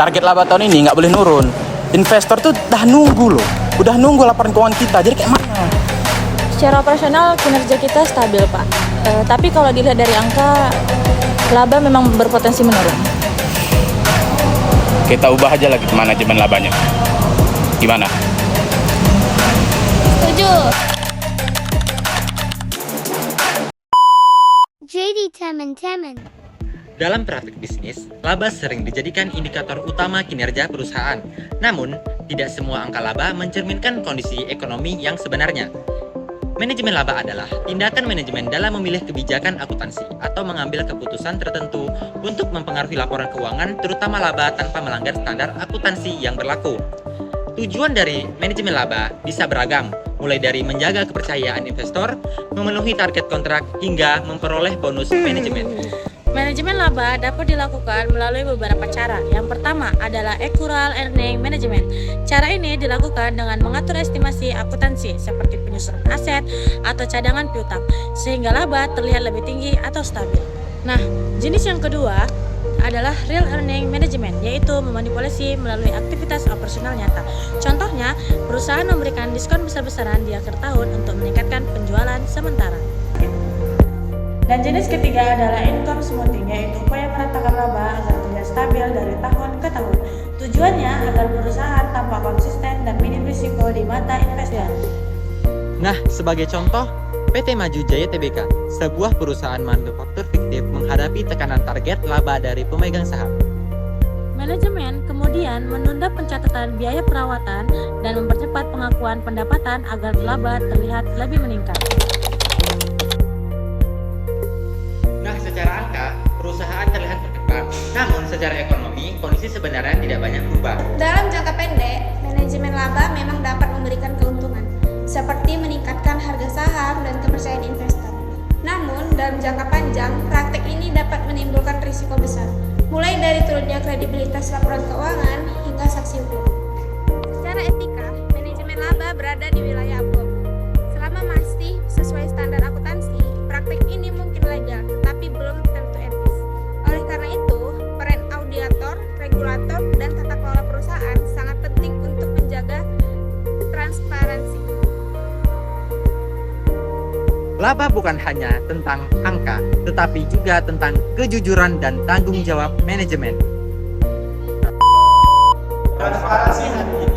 target laba tahun ini nggak boleh nurun. Investor tuh udah nunggu laporan keuangan kita. Jadi kayak mana? Secara operasional kinerja kita stabil, Pak. Tapi kalau dilihat dari angka, laba memang berpotensi menurun. Kita ubah aja lagi manajemen labanya. Gimana? Setuju. JD Temen. Dalam praktik bisnis, laba sering dijadikan indikator utama kinerja perusahaan. Namun, tidak semua angka laba mencerminkan kondisi ekonomi yang sebenarnya. Manajemen laba adalah tindakan manajemen dalam memilih kebijakan akuntansi atau mengambil keputusan tertentu untuk mempengaruhi laporan keuangan, terutama laba tanpa melanggar standar akuntansi yang berlaku. Tujuan dari manajemen laba bisa beragam, mulai dari menjaga kepercayaan investor, memenuhi target kontrak, hingga memperoleh bonus manajemen. Manajemen laba dapat dilakukan melalui beberapa cara. Yang pertama adalah Accrual Earning Management. Cara ini dilakukan dengan mengatur estimasi akuntansi seperti penyusunan aset atau cadangan piutang, sehingga laba terlihat lebih tinggi atau stabil. Nah, jenis yang kedua adalah Real Earning Management, yaitu memanipulasi melalui aktivitas operasional nyata. Contohnya, perusahaan memberikan diskon besar-besaran di akhir tahun untuk meningkatkan penjualan sementara. Dan jenis ketiga adalah income smoothing, yaitu upaya meratakan laba agar terlihat stabil dari tahun ke tahun. Tujuannya agar perusahaan tampak konsisten dan minim risiko di mata investor. Nah, sebagai contoh, PT Maju Jaya Tbk, sebuah perusahaan manufaktur fiktif menghadapi tekanan target laba dari pemegang saham. Manajemen kemudian menunda pencatatan biaya perawatan dan mempercepat pengakuan pendapatan agar laba terlihat lebih meningkat. Nah, secara angka, perusahaan terlihat berkembang. Namun, secara ekonomi, kondisi sebenarnya tidak banyak berubah. Dalam jangka pendek, manajemen laba memang dapat memberikan keuntungan, seperti meningkatkan harga saham dan kepercayaan investor. Namun, dalam jangka panjang, praktek ini dapat menimbulkan risiko besar, mulai dari turunnya kredibilitas laporan keuangan hingga sanksi hukum. Secara etika, manajemen laba berada di wilayah abu-abu. Selama masih sesuai standar akuntansi, praktek ini mungkin legal, tetapi belum tentu etis. Oleh karena itu, peran auditor, regulator, dan tata kelola perusahaan sangat penting untuk menjaga transparansi. Laba bukan hanya tentang angka, tetapi juga tentang kejujuran dan tanggung jawab manajemen. Transparansi hari ini